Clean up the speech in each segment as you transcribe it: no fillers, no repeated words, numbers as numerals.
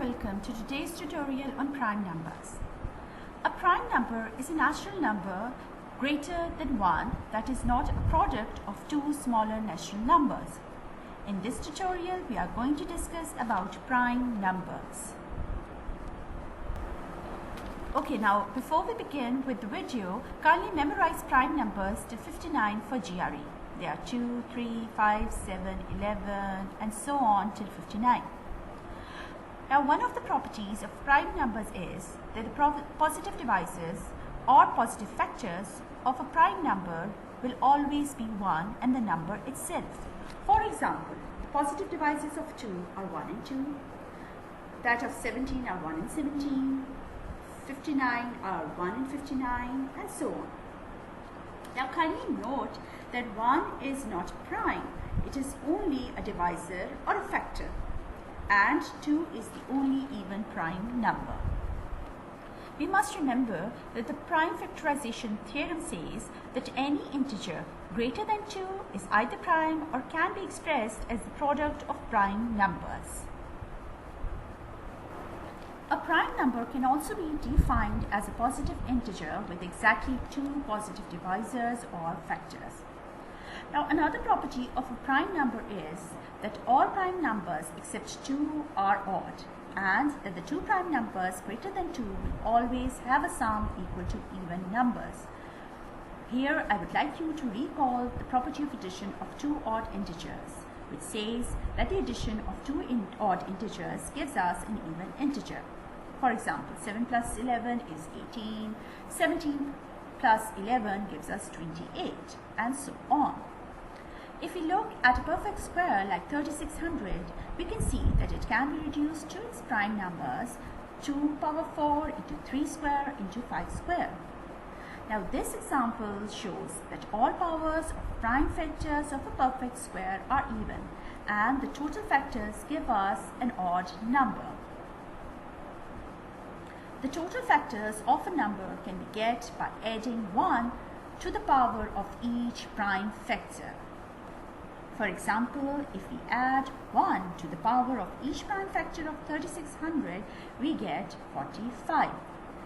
welcome to today's tutorial on prime numbers. A prime number is a natural number greater than 1 that is not a product of two smaller natural numbers. In this tutorial, we are going to discuss about prime numbers. Okay, now before we begin with the video, kindly memorize prime numbers till 59 for GRE. They are 2, 3, 5, 7, 11 and so on till 59. Now, one of the properties of prime numbers is that the positive divisors or positive factors of a prime number will always be 1 and the number itself. For example, positive divisors of 2 are 1 and 2, that of 17 are 1 and 17, 59 are 1 and 59 and so on. Now, kindly note that 1 is not prime, it is only a divisor or a factor, and 2 is the only even prime number. We must remember that the prime factorization theorem says that any integer greater than 2 is either prime or can be expressed as the product of prime numbers. A prime number can also be defined as a positive integer with exactly 2 positive divisors or factors. Now, another property of a prime number is that all prime numbers except 2 are odd, and that the two prime numbers greater than 2 will always have a sum equal to even numbers. Here, I would like you to recall the property of addition of two odd integers, which says that the addition of two odd integers gives us an even integer. For example, 7 plus 11 is 18, 17 plus 11 gives us 28, and so on. If we look at a perfect square like 3600, we can see that it can be reduced to its prime numbers 2 power 4 into 3 square into 5 square. Now, this example shows that all powers of prime factors of a perfect square are even, and the total factors give us an odd number. The total factors of a number can be get by adding 1 to the power of each prime factor. For example, if we add 1 to the power of each prime factor of 3600, we get 45.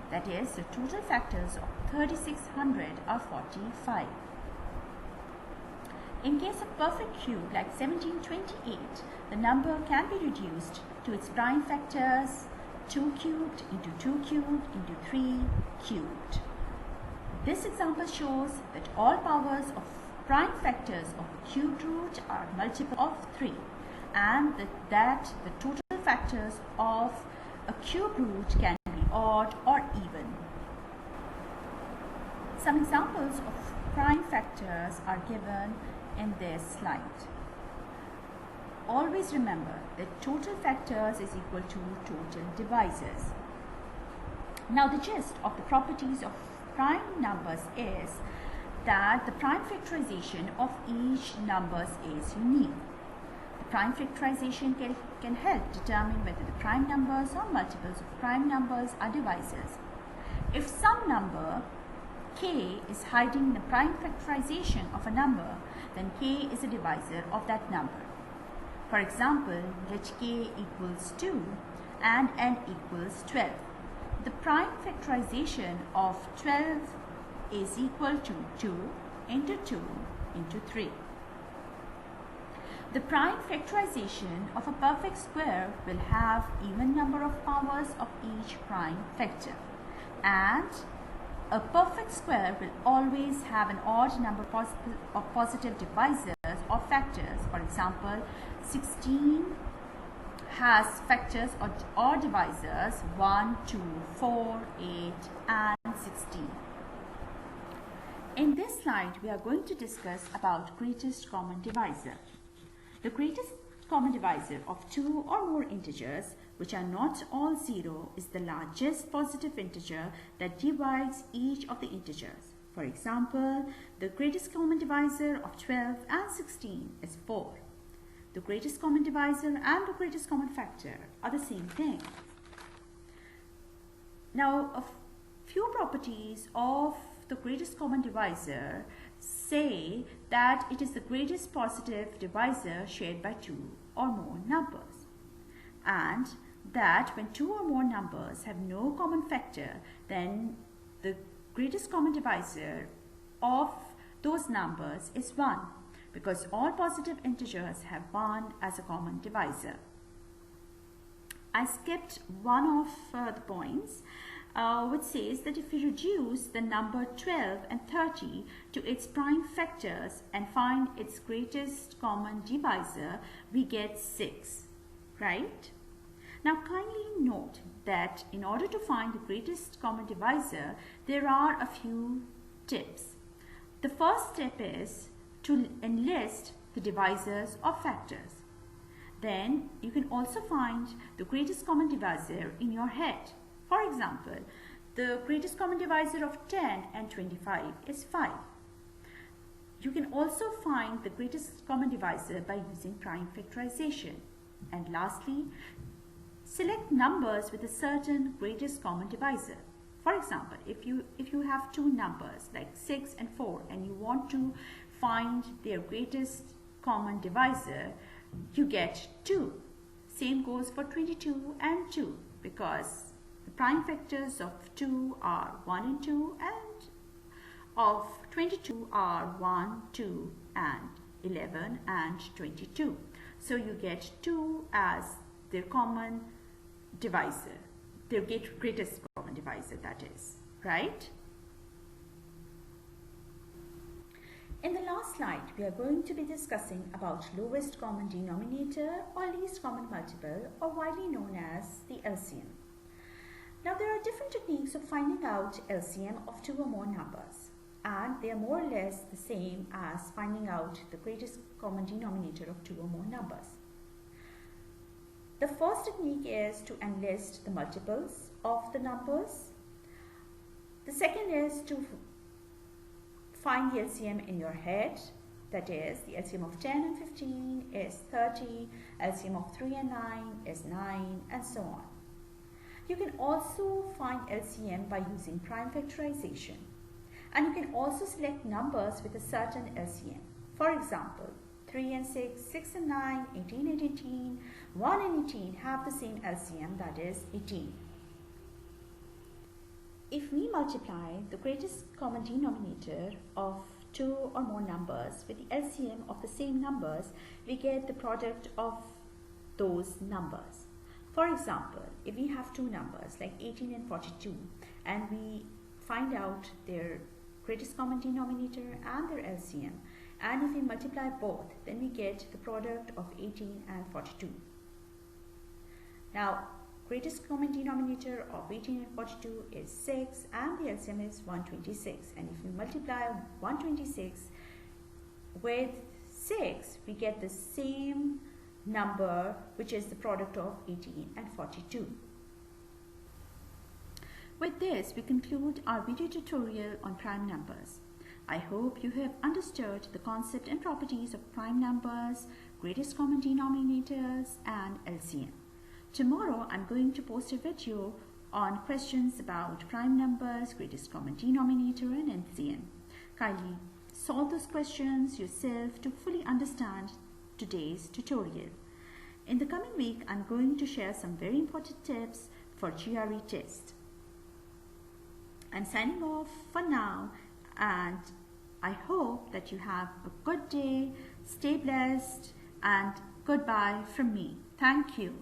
That is, the total factors of 3600 are 45. In case of perfect cube like 1728, the number can be reduced to its prime factors 2 cubed into 2 cubed into 3 cubed. This example shows that all powers of prime factors of a cubed root are multiple of 3, and that the total factors of a cube root can be odd or even. Some examples of prime factors are given in this slide. Always remember that total factors is equal to total divisors. Now, the gist of the properties of prime numbers is that the prime factorization of each numbers is unique. The prime factorization can help determine whether the prime numbers or multiples of prime numbers are divisors. If some number k is hiding the prime factorization of a number, then k is a divisor of that number. For example, let k equals 2 and n equals 12. The prime factorization of 12 is equal to 2 into 2 into 3. The prime factorization of a perfect square will have even number of powers of each prime factor, and a perfect square will always have an odd number of positive divisors or factors. For example, 16 has factors or divisors 1, 2, 4, 8 and 16. In this slide, we are going to discuss about greatest common divisor. The greatest common divisor of two or more integers, which are not all 0, is the largest positive integer that divides each of the integers. For example, the greatest common divisor of 12 and 16 is 4. The greatest common divisor and the greatest common factor are the same thing. Now, a few properties of the greatest common divisor say that it is the greatest positive divisor shared by two or more numbers. And that when two or more numbers have no common factor, then the greatest common divisor of those numbers is 1, because all positive integers have 1 as a common divisor. I skipped one of the points, which says that if we reduce the number 12 and 30 to its prime factors and find its greatest common divisor, we get 6, right? Now kindly note that in order to find the greatest common divisor, there are a few tips. The first step is to enlist the divisors of factors. Then you can also find the greatest common divisor in your head. For example, the greatest common divisor of 10 and 25 is 5. You can also find the greatest common divisor by using prime factorization. And lastly, select numbers with a certain greatest common divisor. For example, if you have two numbers like 6 and 4 and you want to find their greatest common divisor, you get 2. Same goes for 22 and 2, because the prime factors of 2 are 1 and 2, and of 22 are 1, 2 and 11 and 22. So you get 2 as their common divisor, their greatest common divisor, that is, right? In the last slide, we are going to be discussing about lowest common denominator or least common multiple, or widely known as the LCM. Now there are different techniques of finding out LCM of two or more numbers, and they are more or less the same as finding out the greatest common denominator of two or more numbers. The first technique is to enlist the multiples of the numbers. The second is to find the LCM in your head, that is, the LCM of 10 and 15 is 30, LCM of 3 and 9 is 9, and so on. You can also find LCM by using prime factorization, and you can also select numbers with a certain LCM. For example, 3 and 6, 6 and 9, 18 and 18, 1 and 18 have the same LCM, that is 18. If we multiply the greatest common denominator of two or more numbers with the LCM of the same numbers, we get the product of those numbers. For example, if we have two numbers like 18 and 42, and we find out their greatest common denominator and their LCM, and if we multiply both, then we get the product of 18 and 42. Now, greatest common denominator of 18 and 42 is 6, and the LCM is 126. And if we multiply 126 with 6, we get the same number, which is the product of 18 and 42. With this, we conclude our video tutorial on prime numbers. I hope you have understood the concept and properties of prime numbers, greatest common denominators, and LCM. Tomorrow, I'm going to post a video on questions about prime numbers, greatest common denominator, and LCM. Kindly solve those questions yourself to fully understand today's tutorial. In the coming week, I'm going to share some very important tips for GRE test. I'm signing off for now, and I hope that you have a good day, stay blessed, and goodbye from me. Thank you.